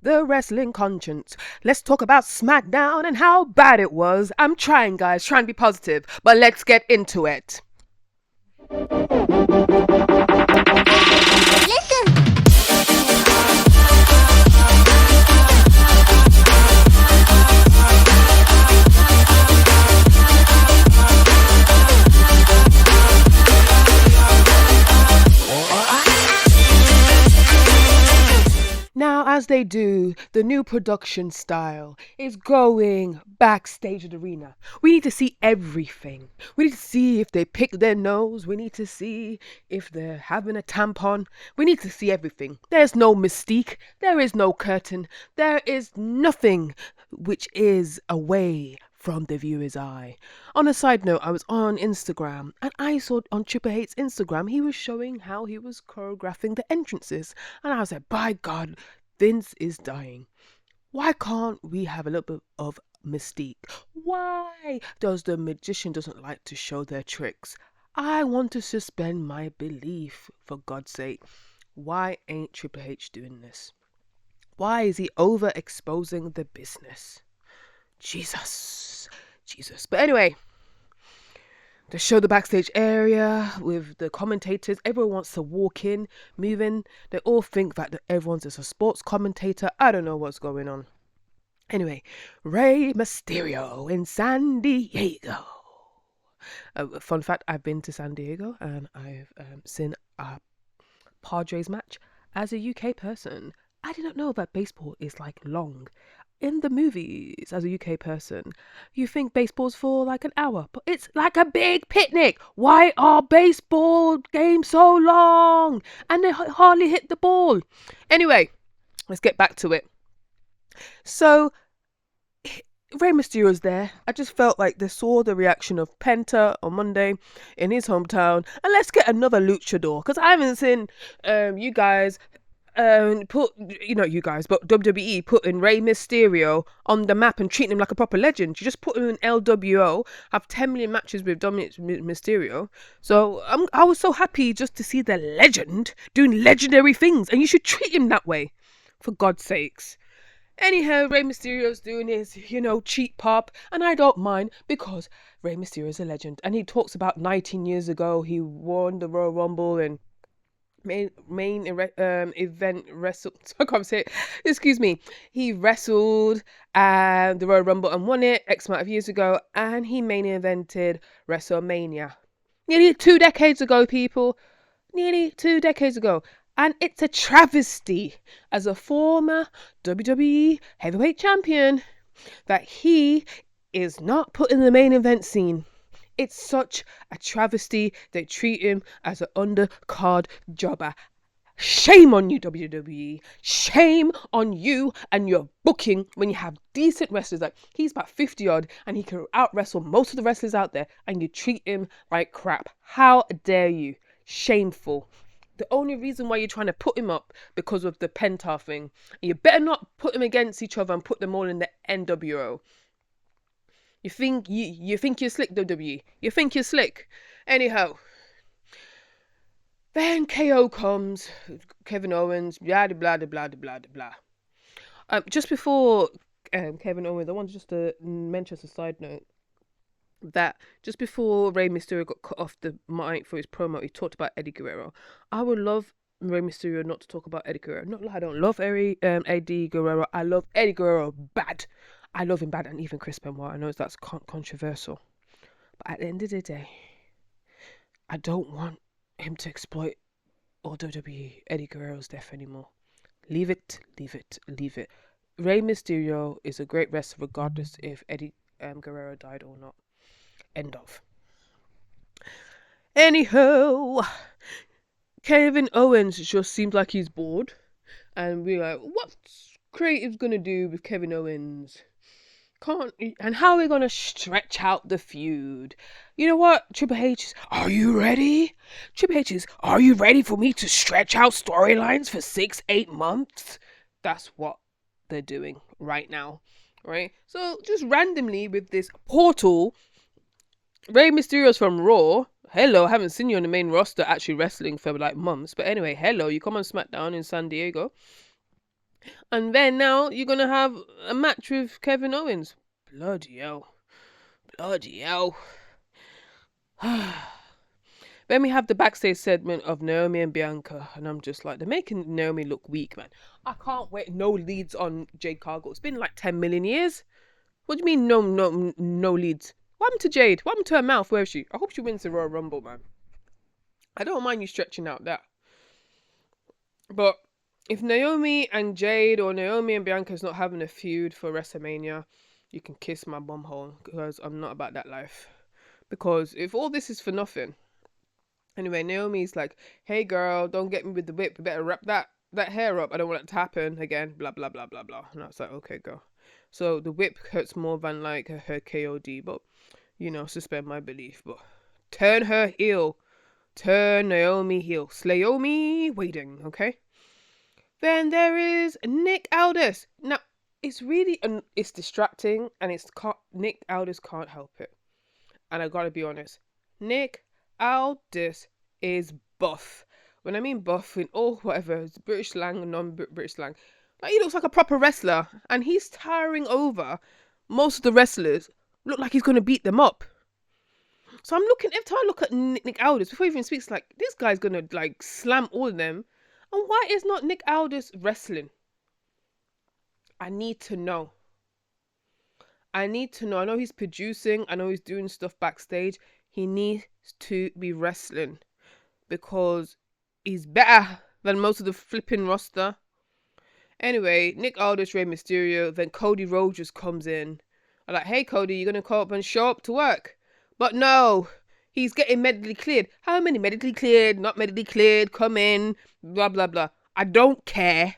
the wrestling conscience. Let's talk about Smackdown and how bad it was. I'm trying, guys, trying to be positive, but let's get into it. Listen. Now, as they do, the new production style is going backstage at the arena. We need to see everything. We need to see if they pick their nose. We need to see if they're having a tampon. We need to see everything. There's no mystique. There is no curtain. There is nothing which is away from the viewer's eye. On a side note, I was on Instagram and I saw on Triple H's Instagram he was showing how he was choreographing the entrances, and I was like, by God, Vince is dying. Why can't we have a little bit of mystique? Why does the magician doesn't like to show their tricks? I want to suspend my belief, for God's sake. Why ain't Triple H doing this? Why is he overexposing the business? Jesus. But anyway, they show the backstage area with the commentators. Everyone wants to walk in, move in. They all think that everyone's just a sports commentator. I don't know what's going on. Anyway, Rey Mysterio in San Diego. Fun fact, I've been to San Diego and I've seen a Padres match as a UK person. I did not know that baseball is like long. In the movies, as a UK person, you think baseball's for like an hour, but it's like a big picnic. Why are baseball games so long? And they hardly hit the ball. Anyway, let's get back to it. So, Rey Mysterio's there. I just felt like they saw the reaction of Penta on Monday in his hometown. And let's get another luchador, because I haven't seen you guys... WWE putting Rey Mysterio on the map and treating him like a proper legend. You just put him in LWO, have 10 million matches with Dominic Mysterio. So I was so happy just to see the legend doing legendary things, and you should treat him that way, for God's sakes. Anyhow, Rey Mysterio's doing his, cheap pop, and I don't mind because Rey Mysterio is a legend, and he talks about 19 years ago he won the Royal Rumble and main event wrestled. I can't say it. Excuse me. He wrestled the Royal Rumble and won it X amount of years ago, and he main evented WrestleMania nearly 2 decades ago, people. Nearly 2 decades ago. And it's a travesty as a former WWE heavyweight champion that he is not put in the main event scene. It's such a travesty they treat him as an undercard jobber. Shame on you, WWE. Shame on you and your booking when you have decent wrestlers. Like, he's about 50 odd and he can out wrestle most of the wrestlers out there, and you treat him like crap. How dare you? Shameful. The only reason why you're trying to put him up because of the Penta thing. You better not put them against each other and put them all in the NWO. You think you're slick, WWE. You think you're slick. Anyhow, then KO comes, Kevin Owens, blah blah blah blah blah blah. Just before Kevin Owens, I wanted just to mention as a side note that just before Rey Mysterio got cut off the mic for his promo, he talked about Eddie Guerrero. I would love Rey Mysterio not to talk about Eddie Guerrero. Not that I don't love Eddie Guerrero. I love Eddie Guerrero bad. I love him bad, and even Chris Benoit. I know that's controversial. But at the end of the day, I don't want him to exploit or WWE Eddie Guerrero's death anymore. Leave it. Rey Mysterio is a great wrestler regardless if Eddie Guerrero died or not. End of. Anyhow, Kevin Owens just seems like he's bored. And we're like, what's creative's going to do with Kevin Owens? And how are we going to stretch out the feud? You know what, Triple H? Are you ready? Triple H is, are you ready for me to stretch out storylines for 6-8 months? That's what they're doing right now, right? So just randomly with this portal, Rey Mysterio's from Raw. Hello, I haven't seen you on the main roster actually wrestling for like months. But anyway, hello, you come on SmackDown in San Diego. And then now you're gonna have a match with Kevin Owens. Bloody hell. Bloody hell. Then we have the backstage segment of Naomi and Bianca, and I'm just like, they're making Naomi look weak, man. I can't wait. No leads on Jade Cargill. It's been like 10 million years. What do you mean no leads? What happened to Jade? What happened to her mouth? Where is she? I hope she wins the Royal Rumble, man. I don't mind you stretching out that. But if Naomi and Jade or Naomi and Bianca's not having a feud for WrestleMania, you can kiss my bumhole, because I'm not about that life. Because if all this is for nothing. Anyway, Naomi's like, hey girl, don't get me with the whip. You better wrap that hair up. I don't want it to happen again. Blah, blah, blah, blah, blah. And I was like, okay, girl. So the whip hurts more than like her KOD. But, suspend my belief. But turn her heel. Turn Naomi heel. Slayomi waiting, okay? Then there is Nick Aldis. Now, it's really, it's distracting. And Nick Aldis can't help it. And I gotta be honest. Nick Aldis is buff. When I mean buff, in all whatever, it's British slang, non-British slang. Like, he looks like a proper wrestler, and he's towering over most of the wrestlers. Look like he's gonna beat them up. So I'm looking. Every time I look at Nick Aldis, before he even speaks, like, this guy's gonna like slam all of them. And why is not Nick Aldis wrestling? I need to know. I know he's producing. I know he's doing stuff backstage. He needs to be wrestling, because he's better than most of the flipping roster. Anyway, Nick Aldis, Rey Mysterio, then Cody Rhodes just comes in. I'm like, hey Cody, you're gonna come up and show up to work? But no, he's getting medically cleared. How many medically cleared, not medically cleared, come in, blah blah blah. I don't care.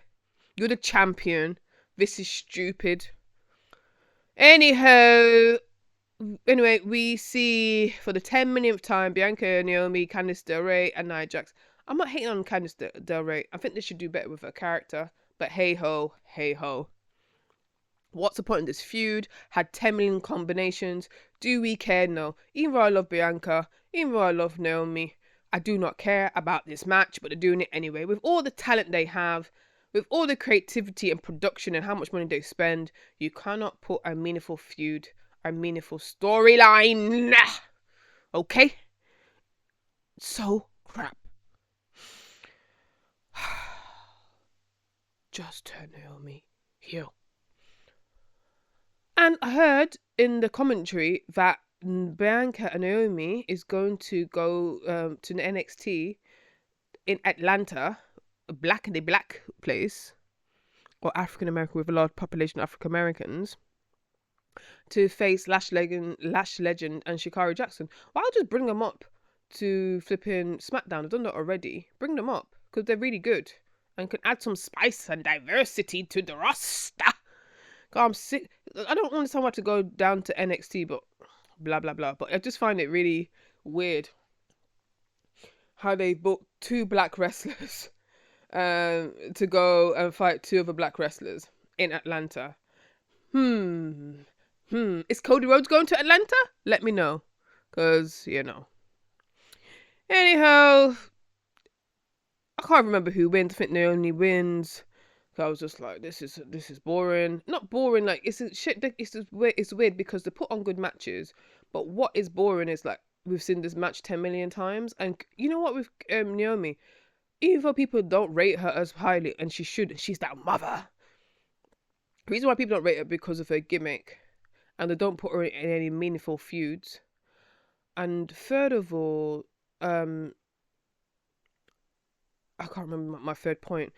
You're the champion. This is stupid. Anyhow, anyway, we see for the 10 millionth time Bianca, Naomi, Candice LeRae, and Nia Jax. I'm not hating on Candice LeRae. I think they should do better with her character. But hey ho, hey ho. What's the point of this feud? Had 10 million combinations. Do we care? No. Even though I love Bianca, even though I love Naomi, I do not care about this match, but they're doing it anyway. With all the talent they have, with all the creativity and production and how much money they spend, you cannot put a meaningful feud, a meaningful storyline. Okay? So crap. Just turn Naomi heel. And I heard in the commentary that Bianca and Naomi is going to go to the NXT in Atlanta, the black place, or African American with a large population of African Americans, to face Lash Legend and Shikari Jackson. Why well, just bring them up to flipping SmackDown? I've done that already. Bring them up, because they're really good and can add some spice and diversity to the roster. God, I'm sick. I don't understand why to go down to NXT, but blah blah blah. But I just find it really weird how they booked two black wrestlers to go and fight two other black wrestlers in Atlanta. Is Cody Rhodes going to Atlanta? Let me know, because Anyhow, I can't remember who wins. I think Naomi wins. So I was just like, this is boring. Not boring, like it's shit. It's weird because they put on good matches, but what is boring is like we've seen this match 10 million times, and you know what with Naomi, even though people don't rate her as highly, and she's that mother. The reason why people don't rate her because of her gimmick, and they don't put her in any meaningful feuds. And third of all, I can't remember my third point.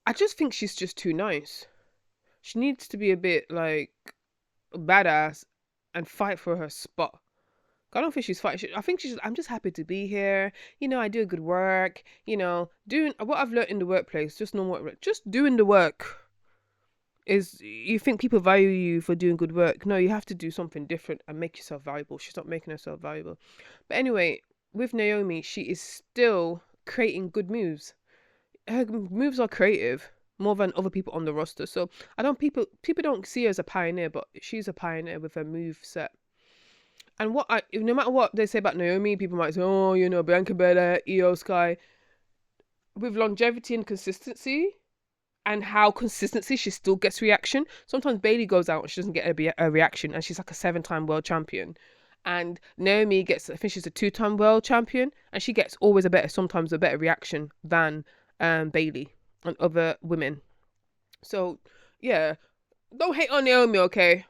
I just think she's just too nice. She needs to be a bit like badass and fight for her spot. I don't think she's fighting. I think I'm just happy to be here. I do good work. Doing what I've learned in the workplace. Just normal work. Just doing the work. You think people value you for doing good work? No, you have to do something different and make yourself valuable. She's not making herself valuable. But anyway, with Naomi, she is still creating good moves. Her moves are creative more than other people on the roster. So people don't see her as a pioneer, but she's a pioneer with her move set. And no matter what they say about Naomi, people might say, oh, Bianca Belair, Io Sky. With longevity and consistency and how consistency she still gets reaction. Sometimes Bailey goes out and she doesn't get a reaction, and she's like a 7-time world champion. And Naomi gets, I think she's a 2-time world champion, and she gets always sometimes a better reaction than Bailey and other women. So yeah, don't hate on Naomi, okay?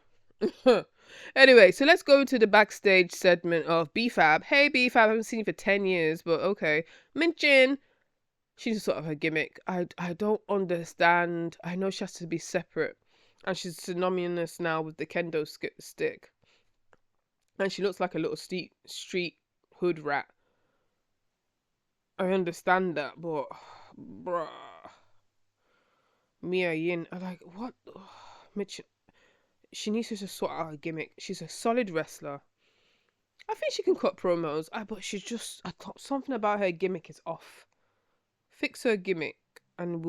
Anyway, so let's go to the backstage segment of B-Fab. Hey B-Fab, I haven't seen you for 10 years, but okay. Minchin, she's sort of her gimmick. I don't understand. I know she has to be separate, and she's synonymous now with the kendo stick, and she looks like a little street hood rat. I understand that, but bruh, Mia Yin, I like what? Mitch, she needs to just sort out her gimmick. She's a solid wrestler. I think she can cut promos, but she's just something about her gimmick is off. Fix her gimmick, and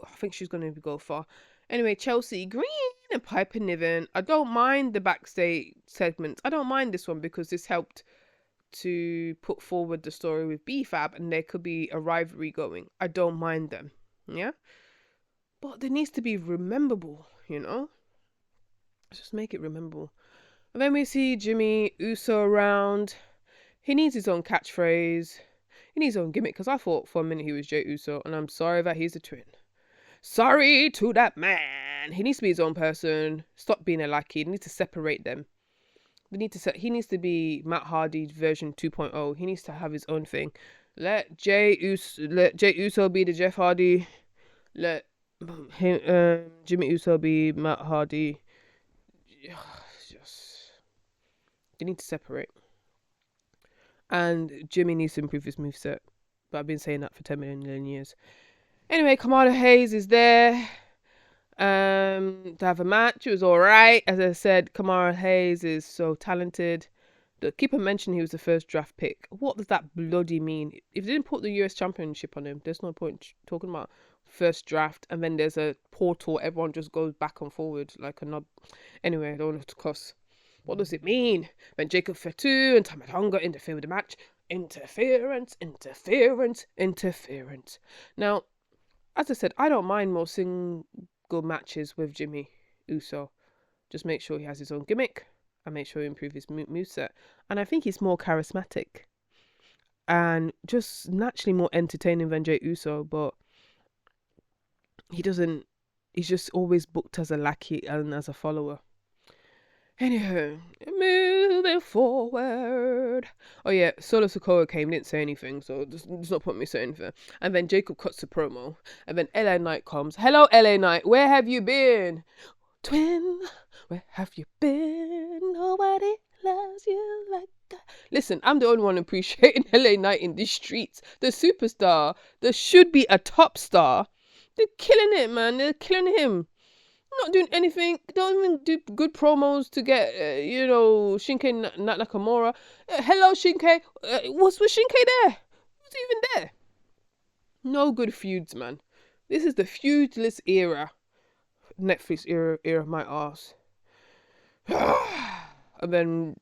I think she's going to go far. Anyway, Chelsea Green and Piper Niven. I don't mind the backstage segments. I don't mind this one because this helped to put forward the story with B-Fab, and there could be a rivalry going. I don't mind them, yeah? But there needs to be rememberable, you know? Just make it rememberable. And then we see Jimmy Uso around. He needs his own catchphrase. He needs his own gimmick, because I thought for a minute he was Jey Uso, and I'm sorry that he's a twin. Sorry to that man. He needs to be his own person. Stop being a lackey. He needs to separate them. He needs to be Matt Hardy version 2.0. He needs to have his own thing. Let Jey Uso be the Jeff Hardy. Let Jimmy Uso be Matt Hardy. They need to separate. And Jimmy needs to improve his moveset. But I've been saying that for 10 million years. Anyway, Kamala Hayes is there. To have a match. It was alright. As I said, Kamala Hayes is so talented. The keeper mentioned he was the first draft pick. What does that bloody mean? If they didn't put the US Championship on him, there's no point talking about first draft, and then there's a portal, everyone just goes back and forward like a knob. Anyway, I don't know to cuss. What does it mean? When Jacob Fatu and Tama Tonga interfere with the match. Interference. Now, as I said, I don't mind more single matches with Jimmy Uso. Just make sure he has his own gimmick and make sure he improves his moveset. And I think he's more charismatic and just naturally more entertaining than Jey Uso, but he's just always booked as a lackey and as a follower. Anyhow, moving forward. Oh yeah, Solo Sikoa came, didn't say anything, so there's not point me saying anything. And then Jacob cuts the promo, and then LA Knight comes. Hello, LA Knight, where have you been? Twin, where have you been? Nobody loves you like that. Listen, I'm the only one appreciating LA Knight in these streets. The superstar, there should be a top star. They're killing it, man. They're killing him. Not doing anything. Don't even do good promos to get, Shinsuke Nakamura. Hello, Shinsuke. Was Shinsuke there? Was he even there? No good feuds, man. This is the feudless era. Netflix era, my ass. And then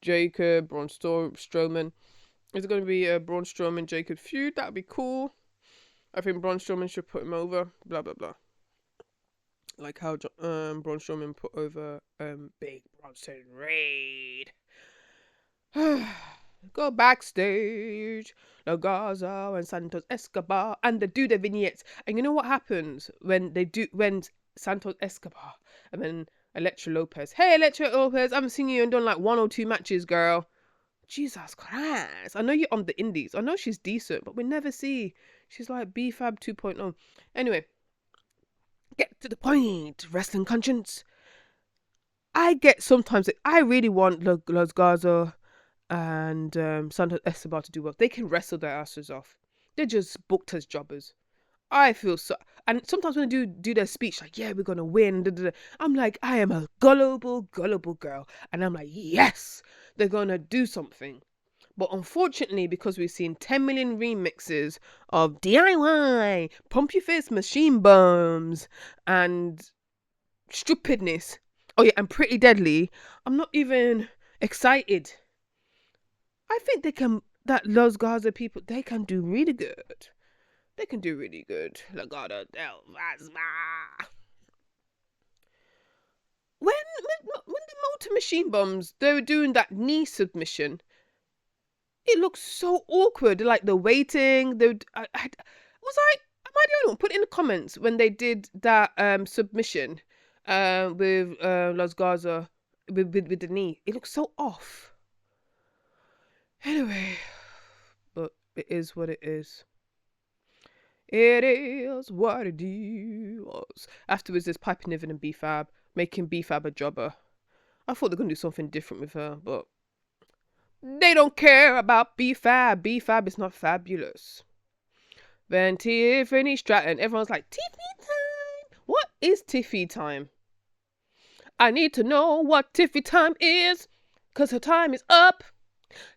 Jacob, Braun Strowman. Is it going to be a Braun Strowman Jacob feud? That would be cool. I think Braun Strowman should put him over. Blah blah blah. Like how Braun Strowman put over Big Bronson Reed. Go backstage. La Garza and Santos Escobar, and they do the vignettes. And you know what happens when Santos Escobar and then Elektra Lopez. Hey, Elektra Lopez, I haven't seen you and done like 1 or 2 matches, girl. Jesus Christ. I know you're on the indies. I know she's decent, but we never see. She's like B-Fab 2.0. Anyway, get to the point, wrestling conscience. I get sometimes, I really want Los Garza and Santos Escobar to do well. They can wrestle their asses off. They're just booked as jobbers. I feel so, and sometimes when they do their speech, like, yeah, we're gonna win, I'm like, I am a gullible girl, and I'm like, yes, they're gonna do something. But unfortunately, because we've seen 10 million remixes of DIY, Pump Your Fist, Machine Bombs, and stupidness, oh yeah, and Pretty Deadly, I'm not even excited. I think that Los Garza people, they can do really good. They can do really good. Legado del Fantasma. When the Motor Machine Bombs, they were doing that knee submission, it looks so awkward. Like the waiting, am I the only one? Put in the comments when they did that submission with Los Garza with the knee. It looks so off. Anyway, but it is what it is. It is what it is. Afterwards, there's Piper Niven and B-Fab, making B-Fab a jobber. I thought they're going to do something different with her, but they don't care about B-Fab. B-Fab is not fabulous. Then Tiffany Stratton. Everyone's like, Tiffy time. What is Tiffy time? I need to know what Tiffy time is, because her time is up.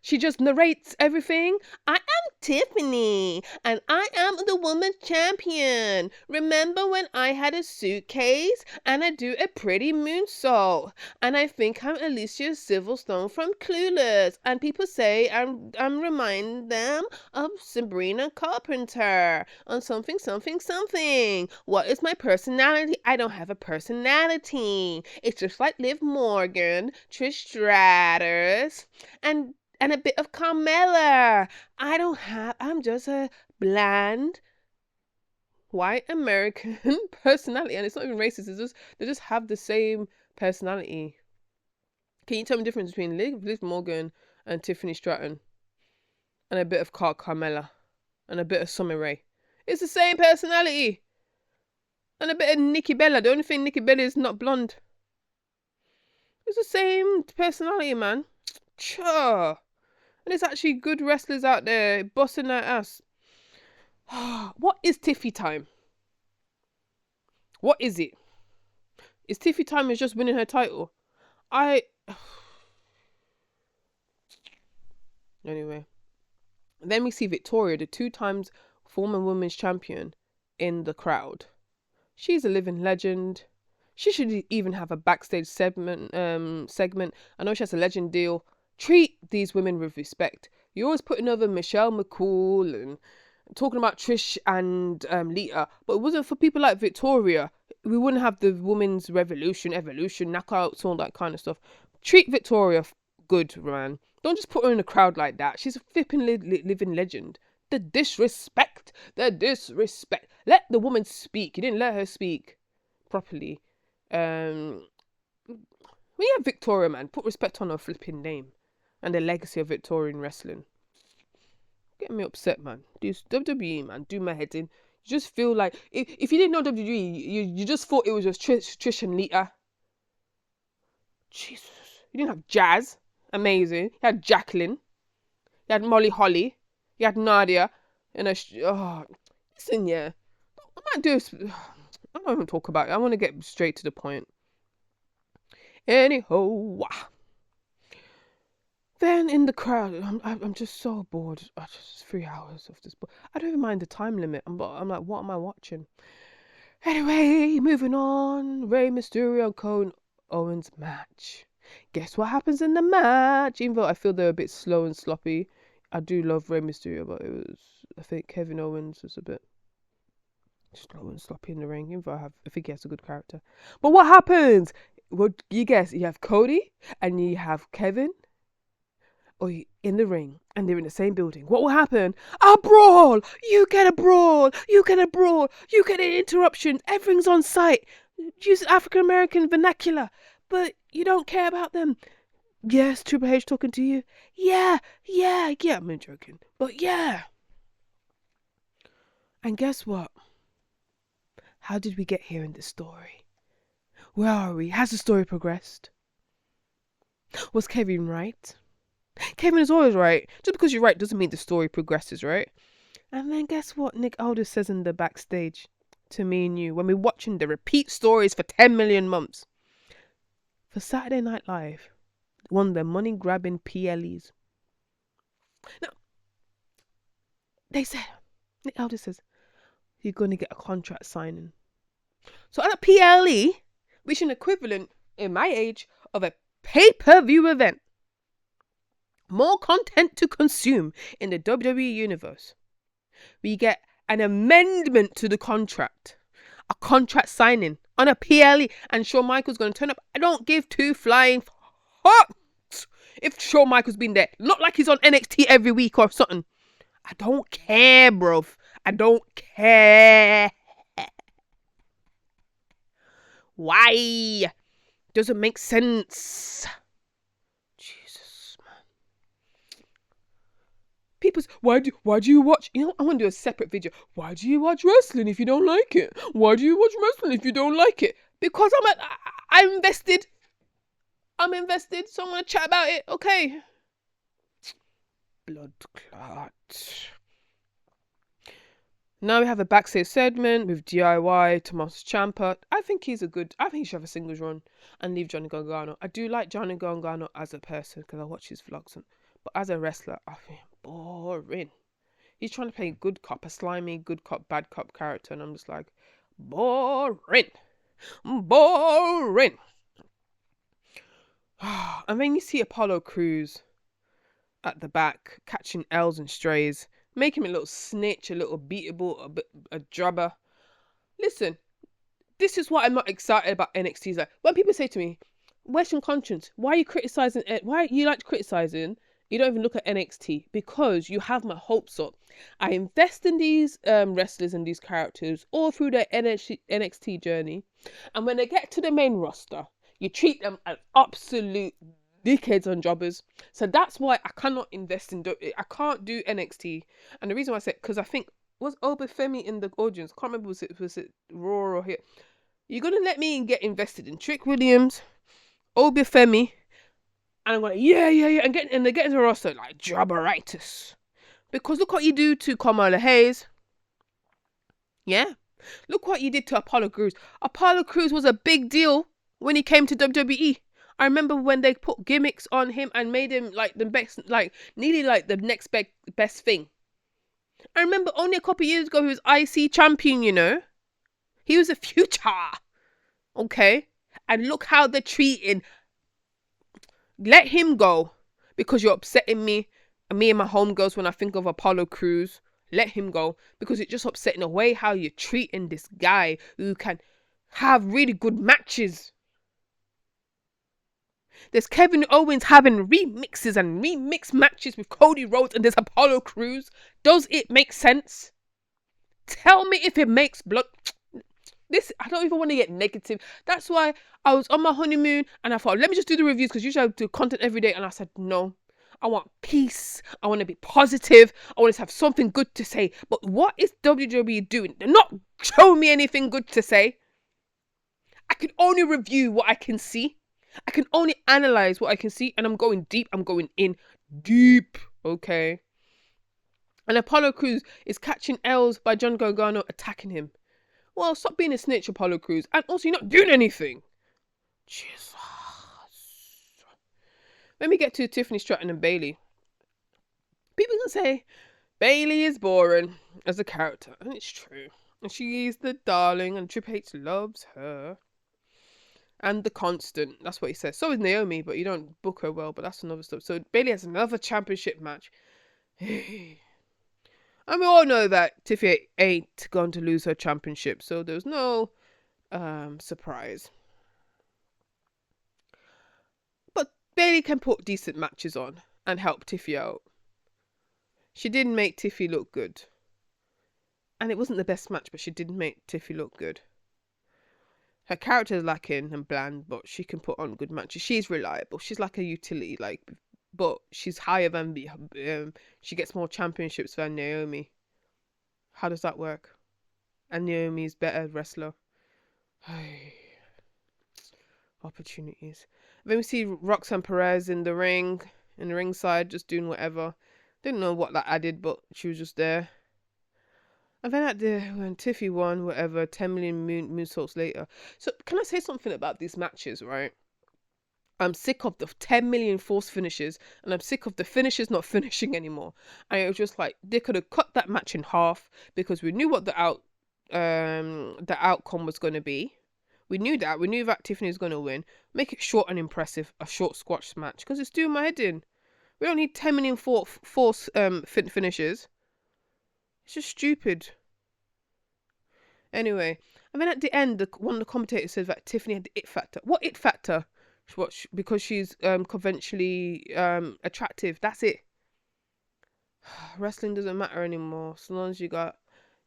She just narrates everything. I am Tiffany, and I am the woman's champion. Remember when I had a suitcase and I do a pretty moonsault? And I think I'm Alicia Silverstone from Clueless. And people say I'm remind them of Sabrina Carpenter on something, something, something. What is my personality? I don't have a personality. It's just like Liv Morgan, Trish Stratus, and a bit of Carmella. I'm just a bland white American personality, and it's not even racist. They just have the same personality. Can you tell me the difference between Liv Morgan and Tiffany Stratton, and a bit of Carmella, and a bit of Summer Rae? It's the same personality, and a bit of Nikki Bella. The only thing Nikki Bella is not blonde. It's the same personality, man. Sure. And there's actually good wrestlers out there busting their ass. What is Tiffy time? What is it? Is Tiffy time is just winning her title? Anyway. Then we see Victoria, the 2 times former women's champion, in the crowd. She's a living legend. She should even have a backstage segment. I know she has a legend deal. Treat these women with respect. You're always putting over Michelle McCool and talking about Trish and Lita, but it wasn't for people like Victoria. We wouldn't have the women's evolution, knockouts, all that kind of stuff. Treat Victoria good, man. Don't just put her in a crowd like that. She's a flipping living legend. The disrespect. Let the woman speak. You didn't let her speak properly. When you have Victoria, man, put respect on her flipping name and the legacy of Victorian wrestling. Getting me upset, man. This WWE, man, do my head in. You just feel like if you didn't know WWE, you just thought it was just Trish and Lita. Jesus, you didn't have Jazz, amazing. You had Jacqueline, you had Molly Holly, you had Nadia, and listen, yeah, I might do. I don't even talk about it. I want to get straight to the point. Anyhow. Then in the crowd, I'm just so bored. Just 3 hours of this book. I don't even mind the time limit. I'm like, what am I watching? Anyway, moving on. Rey Mysterio and Kevin Owens match. Guess what happens in the match? Even though I feel they're a bit slow and sloppy, I do love Rey Mysterio, but I think Kevin Owens was a bit slow and sloppy in the ring. Even though I think he has a good character. But what happens? Well, you guess. You have Cody and you have Kevin. Or in the ring, and they're in the same building. What will happen? A brawl! You get a brawl! You get a brawl! You get an interruption! Everything's on site! Use African American vernacular! But you don't care about them. Yes, Triple H talking to you? Yeah, I'm joking. But yeah. And guess what? How did we get here in this story? Where are we? Has the story progressed? Was Kevin right? Kevin is always right. Just because you're right doesn't mean the story progresses, right? And then guess what Nick Aldis says in the backstage to me and you when we're watching the repeat stories for 10 million months. For Saturday Night Live, one of the money-grabbing PLEs. Now, they said, Nick Aldis says, you're going to get a contract signing. So at a PLE, which is an equivalent, in my age, of a pay-per-view event. More content to consume in the WWE universe. We get an amendment to the contract, a contract signing on a PLE, and Shawn Michaels going to turn up. I don't give two flying fucks if Shawn Michaels been there. Not like he's on NXT every week or something. I don't care, bruv. I don't care. Why? Doesn't make sense. Jesus, man. People's, why do you watch? You know, I want to do a separate video. Why do you watch wrestling if you don't like it? Why do you watch wrestling if you don't like it? Because I'm invested. I'm invested, so I'm gonna chat about it. Okay. Blood clot. Now we have a backstage segment with DIY, Tommaso Ciampa. I think he should have a singles run and leave Johnny Gargano. I do like Johnny Gargano as a person because I watch his vlogs, but as a wrestler, I think boring. He's trying to play good cop, a slimy good cop, bad cop character, and I'm just like, boring. Boring. And then you see Apollo Crews at the back catching L's and strays, make him a little snitch, a little beatable, a jobber. Listen, this is what I'm not excited about NXT. Like, when people say to me, "Where's your conscience? Why are you criticizing it? Why you like criticizing? You don't even look at NXT." Because you have my hopes up. I invest in these wrestlers and these characters all through their NXT journey, and when they get to the main roster, you treat them as absolute dickheads and jobbers. So that's why I cannot invest in. I can't do NXT, and the reason why I said, because I think, was Obafemi in the audience? Can't remember, was it Raw or here? You're gonna let me get invested in Trick Williams, Obafemi, and I'm going yeah, and they get into the roster like jobberitis. Because look what you do to Kamala Hayes. Yeah, look what you did to Apollo Crews. Apollo Crews was a big deal when he came to WWE. I remember when they put gimmicks on him and made him like the best, like nearly like the next best thing. I remember only a couple of years ago he was IC champion, you know. He was a future. Okay? And look how they're treating. Let him go. Because you're upsetting me and my homegirls when I think of Apollo Crews. Let him go. Because it's just upsetting the way how you're treating this guy who can have really good matches. There's Kevin Owens having remixes and remix matches with Cody Rhodes, and there's Apollo Crews. Does it make sense? Tell me if it makes blood. This, I don't even want to get negative. That's why I was on my honeymoon and I thought, let me just do the reviews, because usually I do content every day. And I said, no, I want peace. I want to be positive. I want to have something good to say. But what is WWE doing? They're not showing me anything good to say. I can only review what I can see. I can only analyze what I can see, and I'm going deep. I'm going in deep, okay? And Apollo Crews is catching L's by John Gargano attacking him. Well, stop being a snitch, Apollo Crews. And also, you're not doing anything. Jesus. Let me get to Tiffany Stratton and Bayley. People can say Bayley is boring as a character, and it's true. And she's the darling, and Triple H loves her. And the constant. That's what he says. So is Naomi, but you don't book her well. But that's another stuff. So Bayley has another championship match. And we all know that Tiffy ain't going to lose her championship. So there's no surprise. But Bayley can put decent matches on and help Tiffy out. She didn't make Tiffy look good. And it wasn't the best match, but she did make Tiffy look good. Her character is lacking and bland, but she can put on good matches. She's reliable. She's like a utility, but she's higher than she gets more championships than Naomi. How does that work? And Naomi's better wrestler. Opportunities. Then we see Roxanne Perez in the ringside, just doing whatever. Didn't know what that added, but she was just there. And then when Tiffy won, whatever, 10 million moonsaults later. So can I say something about these matches, right? I'm sick of the 10 million forced finishes, and I'm sick of the finishers not finishing anymore. And it was just like, they could have cut that match in half, because we knew what the outcome was going to be. We knew that. We knew that Tiffany was going to win. Make it short and impressive, a short squash match, because it's doing my head in. We don't need 10 million forced finishes. It's just stupid. Anyway, and then at the end, one of the commentators says that Tiffany had the it factor. What it factor? Because she's conventionally attractive. That's it. Wrestling doesn't matter anymore. So long as you got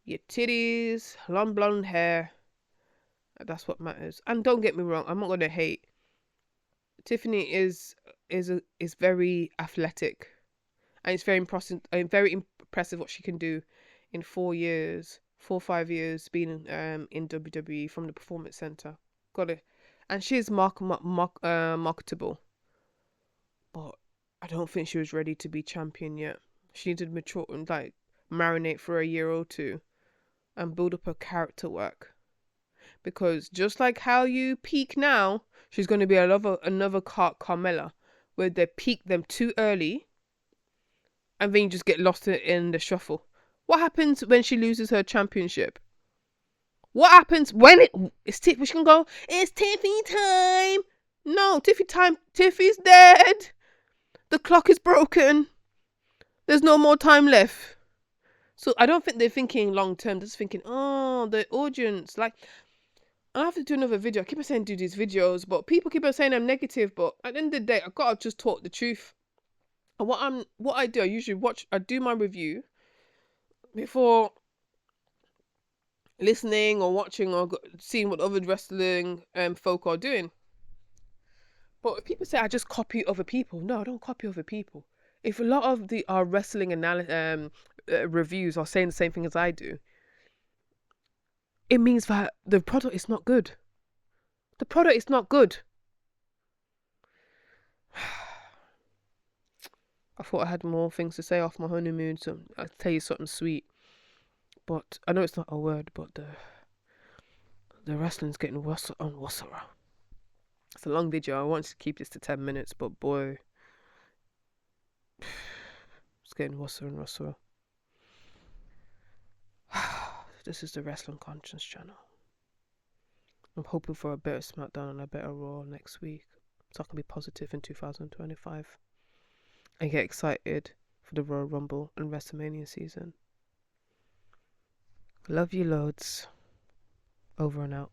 your titties, long blonde hair, that's what matters. And don't get me wrong, I'm not gonna hate. Tiffany is very athletic, and it's very impressive what she can do in 4 years, 5 years being in WWE from the Performance Center. Got it, and she's marketable, but I don't think she was ready to be champion yet. She needed to mature and like marinate for a year or two and build up her character work. Because just like how you peak now, she's going to be another Carmella, where they peak them too early, and then you just get lost in the shuffle. What happens when she loses her championship? What happens when it's Tiffy? She can go, it's Tiffy time. No, Tiffy time. Tiffy's dead. The clock is broken. There's no more time left. So I don't think they're thinking long term. They're just thinking, oh, the audience. Like, I have to do another video. I keep on saying do these videos, but people keep on saying I'm negative. But at the end of the day, I've got to just talk the truth. And what I do, I usually I do my review before listening or watching or seeing what other wrestling folk are doing. But if people say I just copy other people, no, I don't copy other people. If a lot of our wrestling reviews are saying the same thing as I do, it means that the product is not good. The product is not good. I thought I had more things to say off my honeymoon, so I'll tell you something sweet. But I know it's not a word, but the wrestling's getting worse and worse. It's a long video. I wanted to keep this to 10 minutes, but boy, it's getting worse and worse. This is the Wrestling Conscience channel. I'm hoping for a better Smackdown and a better Raw next week, so I can be positive in 2025 and get excited for the Royal Rumble and WrestleMania season. Love you loads. Over and out.